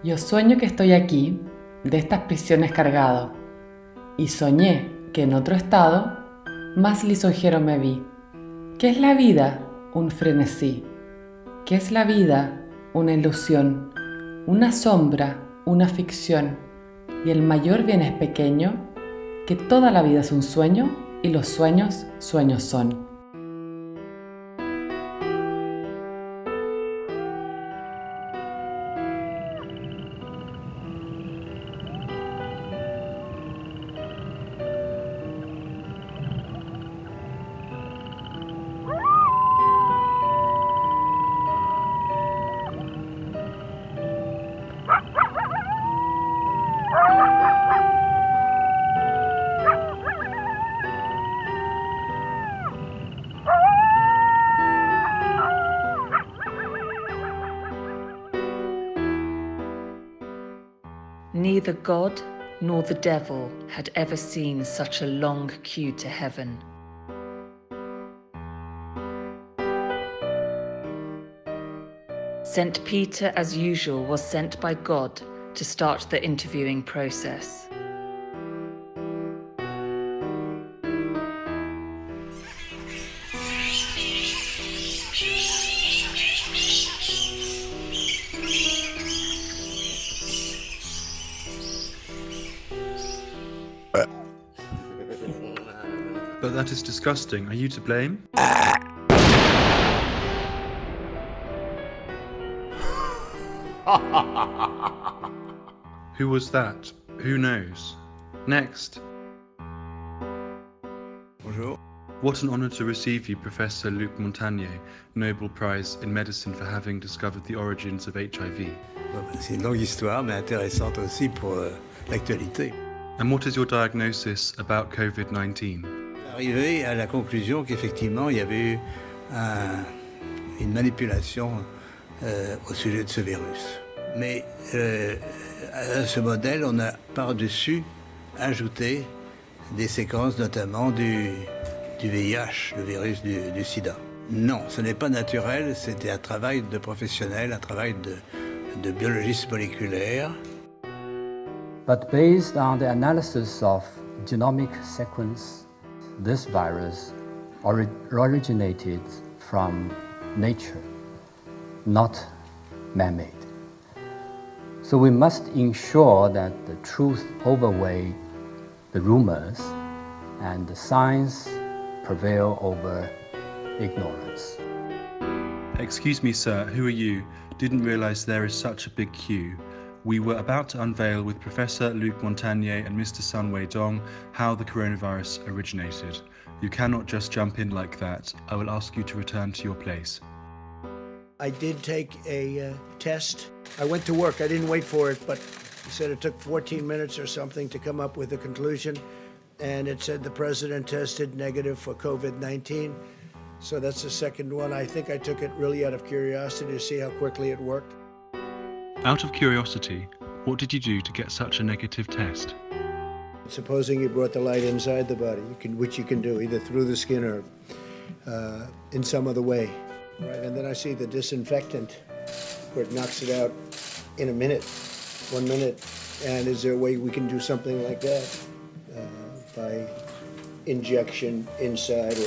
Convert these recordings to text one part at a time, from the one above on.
Yo sueño que estoy aquí, de estas prisiones cargado, y soñé que en otro estado más lisonjero me vi. ¿Qué es la vida? Un frenesí. ¿Qué es la vida? Una ilusión, una sombra, una ficción. Y el mayor bien es pequeño, que toda la vida es un sueño y los sueños, sueños son. Neither God nor the devil had ever seen such a long queue to heaven. St. Peter, as usual, was sent by God to start the interviewing process. But that is disgusting. Are you to blame? Who was that? Who knows? Next. Bonjour. What an honor to receive you, Professor Luc Montagnier, Nobel Prize in Medicine for having discovered the origins of HIV. C'est une longue histoire, mais intéressante aussi pour l'actualité. And what is your diagnosis about COVID-19? Arrivé à la conclusion qu'effectivement, il y avait eu une manipulation au sujet de ce virus. Mais à ce modèle, on a par-dessus ajouté des séquences notamment du VIH, le virus du sida. Non, ce n'est pas naturel, c'était un travail de professionnel, un travail de biologiste moléculaire. But based on the analysis of genomic sequence, this virus originated from nature, not man-made. So we must ensure that the truth outweighs the rumors and the science prevail over ignorance. Excuse me, sir, who are you? Didn't realize there is such a big queue. We were about to unveil with Professor Luc Montagnier and Mr. Sun Weidong how the coronavirus originated. You cannot just jump in like that. I will ask you to return to your place. I did take a test. I went to work. I didn't wait for it, but he said it took 14 minutes or something to come up with a conclusion. And it said the president tested negative for COVID-19. So that's the second one. I think I took it really out of curiosity to see how quickly it worked. Out of curiosity, what did you do to get such a negative test? Supposing you brought the light inside the body, which you can do either through the skin or in some other way. Right, and then I see the disinfectant where it knocks it out in a minute, 1 minute. And is there a way we can do something like that by injection inside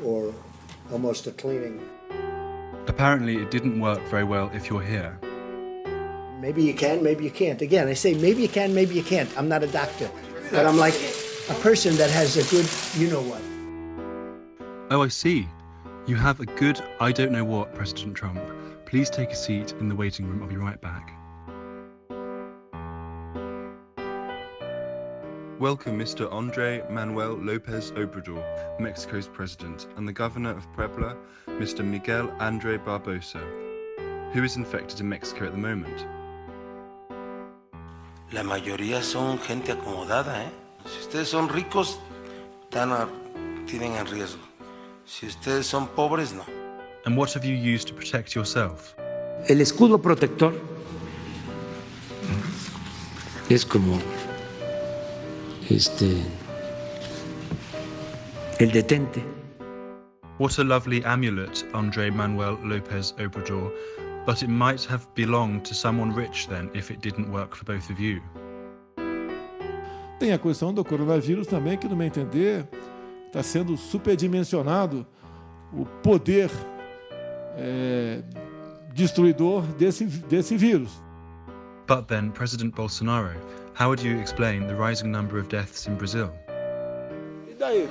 or almost a cleaning? Apparently it didn't work very well if you're here. Maybe you can, maybe you can't. Again, I say maybe you can, maybe you can't. I'm not a doctor, but I'm like a person that has a good you-know-what. Oh, I see. You have a good I don't know what, President Trump. Please take a seat in the waiting room. I'll be right back. Welcome, Mr. André Manuel López Obrador, Mexico's president, and the governor of Puebla, Mr. Miguel André Barbosa. Who is infected in Mexico at the moment? La mayoría son gente acomodada, ¿eh? Si ustedes son ricos, tienen en riesgo. Si ustedes son pobres, no. And what have you used to protect yourself? El escudo protector es como el detente. What a lovely amulet, André Manuel López Obrador. But it might have belonged to someone rich then if it didn't work for both of you. Tem a questão do coronavírus também, que no meu entender está sendo superdimensionado o poder destruidor desse vírus. But then, President Bolsonaro, how would you explain the rising number of deaths in Brazil? E daí?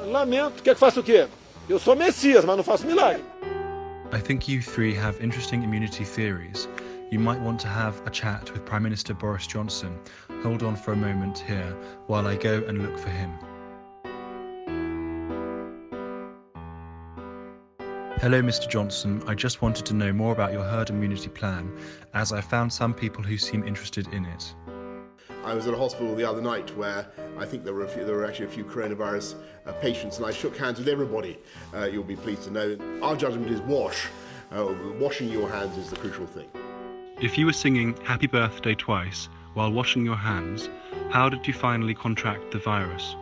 Lamento, quer que faça o quê? Eu sou Messias, mas não faço milagre. I think you three have interesting immunity theories. You might want to have a chat with Prime Minister Boris Johnson. Hold on for a moment here while I go and look for him. Hello, Mr. Johnson. I just wanted to know more about your herd immunity plan, as I found some people who seem interested in it. I was at a hospital the other night where I think there were actually a few coronavirus patients, and I shook hands with everybody, you'll be pleased to know. Our judgment is wash. Washing your hands is the crucial thing. If you were singing Happy Birthday twice while washing your hands, how did you finally contract the virus?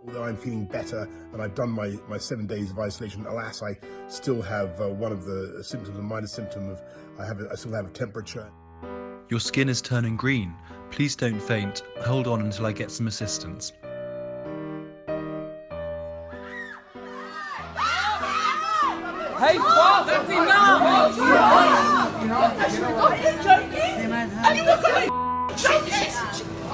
Although I'm feeling better and I've done my 7 days of isolation, alas, I still have one of the symptoms, a minor symptom of I still have a temperature. Your skin is turning green. Please don't faint. Hold on until I get some assistance. Hey, stop! That's enough! Are you joking? Are you joking?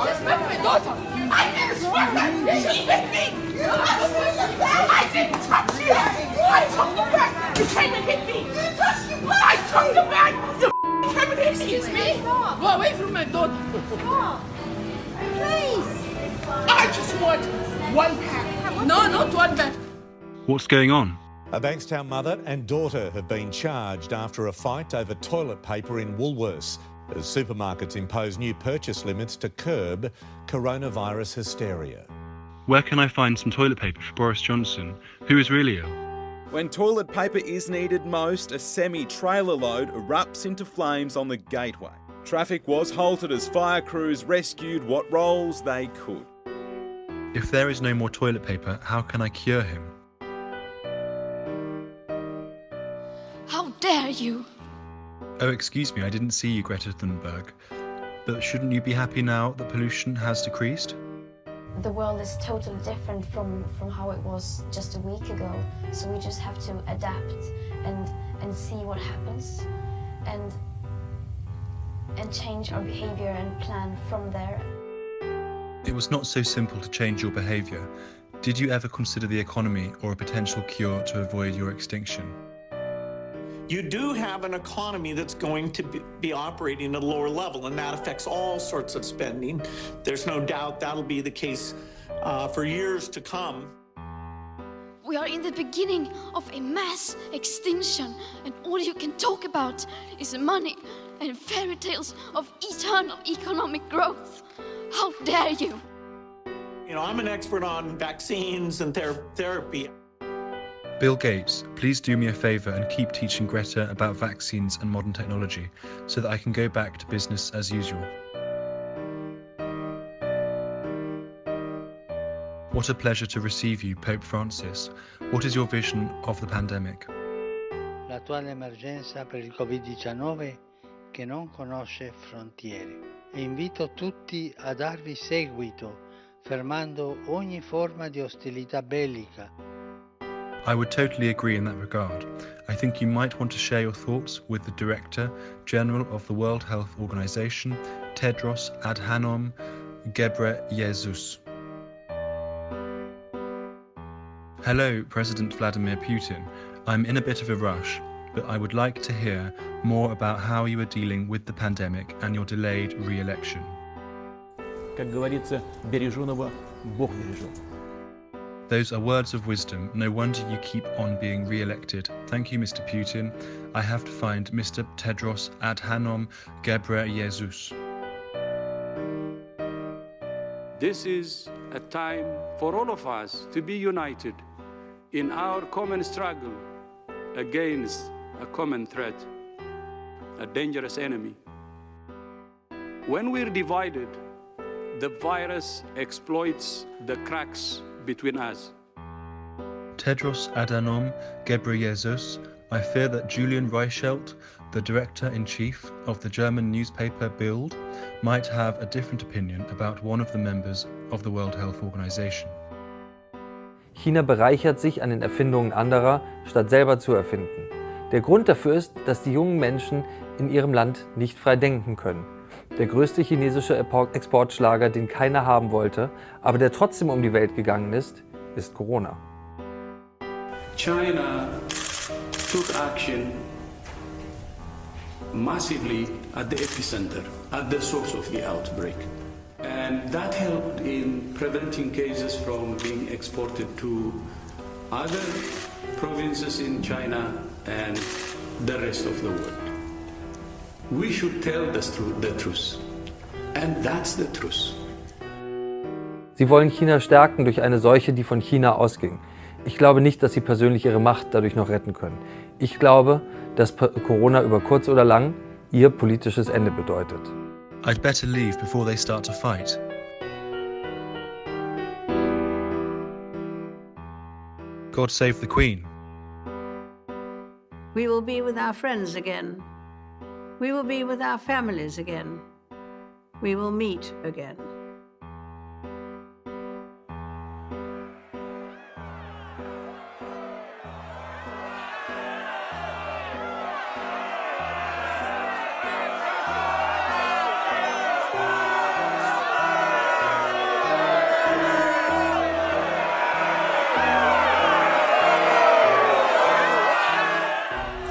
Just met my daughter! I didn't swear that! She hit me! I didn't touch you! I took the bag! You came and hit me! I took the bag! You came and hit me! Excuse me? Go away from my daughter! Stop! Please! I just want one pack! No, not one pack! What's going on? A Bankstown mother and daughter have been charged after a fight over toilet paper in Woolworths as supermarkets impose new purchase limits to curb coronavirus hysteria. Where can I find some toilet paper for Boris Johnson, who is really ill? When toilet paper is needed most, a semi-trailer load erupts into flames on the gateway. Traffic was halted as fire crews rescued what rolls they could. If there is no more toilet paper, how can I cure him? How dare you! Oh, excuse me, I didn't see you, Greta Thunberg. But shouldn't you be happy now that pollution has decreased? The world is totally different from how it was just a week ago, so we just have to adapt and see what happens and change our behavior and plan from there. It was not so simple to change your behaviour. Did you ever consider the economy or a potential cure to avoid your extinction? You do have an economy that's going to be operating at a lower level, and that affects all sorts of spending. There's no doubt that'll be the case for years to come. We are in the beginning of a mass extinction, and all you can talk about is money and fairy tales of eternal economic growth. How dare you? You know, I'm an expert on vaccines and therapy. Bill Gates, please do me a favour and keep teaching Greta about vaccines and modern technology so that I can go back to business as usual. What a pleasure to receive you, Pope Francis. What is your vision of the pandemic? L'attuale emergenza per il Covid-19 che non conosce frontiere. E invito tutti a darvi seguito, fermando ogni forma di ostilità bellica. I would totally agree in that regard. I think you might want to share your thoughts with the Director General of the World Health Organization, Tedros Adhanom Ghebreyesus. Hello, President Vladimir Putin. I'm in a bit of a rush, but I would like to hear more about how you are dealing with the pandemic and your delayed re-election. Как говорится, береженого Бог бережет. Those are words of wisdom. No wonder you keep on being re-elected. Thank you, Mr. Putin. I have to find Mr. Tedros Adhanom Ghebreyesus. This is a time for all of us to be united in our common struggle against a common threat, a dangerous enemy. When we're divided, the virus exploits the cracks between us. Tedros Adhanom Ghebreyesus, I fear that Julian Reichelt, the director-in-chief of the German newspaper Bild, might have a different opinion about one of the members of the World Health Organization. China bereichert sich an den Erfindungen anderer, statt selber zu erfinden. Der Grund dafür ist, dass die jungen Menschen in ihrem Land nicht frei denken können. Der größte chinesische Exportschlager, den keiner haben wollte, aber der trotzdem um die Welt gegangen ist Corona. China took action massively at the epicenter, at the source of the outbreak. And that helped in preventing cases from being exported to other provinces in China and the rest of the world. We should tell the truth. And that's the truth. Sie wollen China stärken durch eine Seuche, die von China ausging. Ich glaube nicht, dass sie persönlich ihre Macht dadurch noch retten können. Ich glaube, dass Corona über kurz oder lang ihr politisches Ende bedeutet. I'd better leave before they start to fight. God save the Queen. We will be with our friends again. We will be with our families again. We will meet again.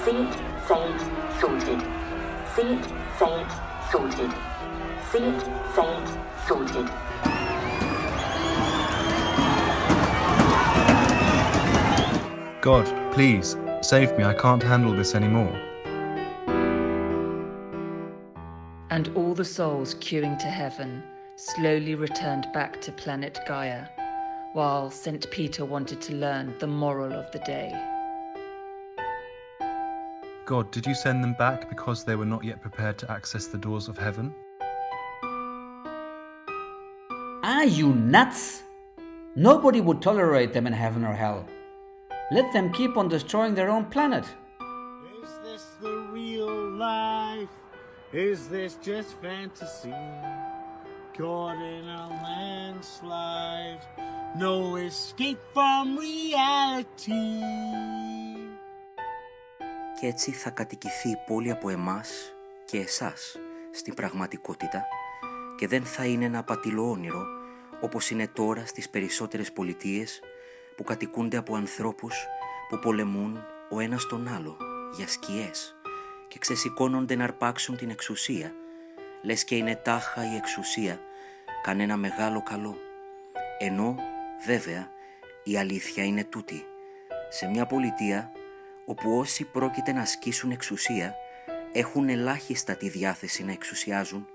See it, say it, sorted. See it, say it, sorted. See it, say it, sorted. God, please, save me, I can't handle this anymore. And all the souls queuing to heaven slowly returned back to planet Gaia, while St. Peter wanted to learn the moral of the day. God, did you send them back because they were not yet prepared to access the doors of heaven? Are you nuts? Nobody would tolerate them in heaven or hell. Let them keep on destroying their own planet. Is this the real life? Is this just fantasy? Caught in a landslide, no escape from reality. Και έτσι θα κατοικηθεί η πόλη από εμάς και εσάς στην πραγματικότητα και δεν θα είναι ένα απατηλό όνειρο όπως είναι τώρα στις περισσότερες πολιτείες που κατοικούνται από ανθρώπους που πολεμούν ο ένας τον άλλο για σκιές και ξεσηκώνονται να αρπάξουν την εξουσία, λες και είναι τάχα η εξουσία κανένα μεγάλο καλό. Ενώ βέβαια η αλήθεια είναι τούτη. Σε μια πολιτεία όπου όσοι πρόκειται να ασκήσουν εξουσία έχουν ελάχιστα τη διάθεση να εξουσιάζουν,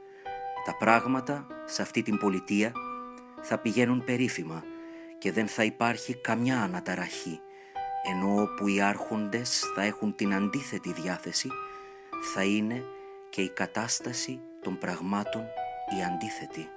τα πράγματα σε αυτή την πολιτεία θα πηγαίνουν περίφημα και δεν θα υπάρχει καμιά αναταραχή, ενώ όπου οι άρχοντες θα έχουν την αντίθετη διάθεση, θα είναι και η κατάσταση των πραγμάτων η αντίθετη.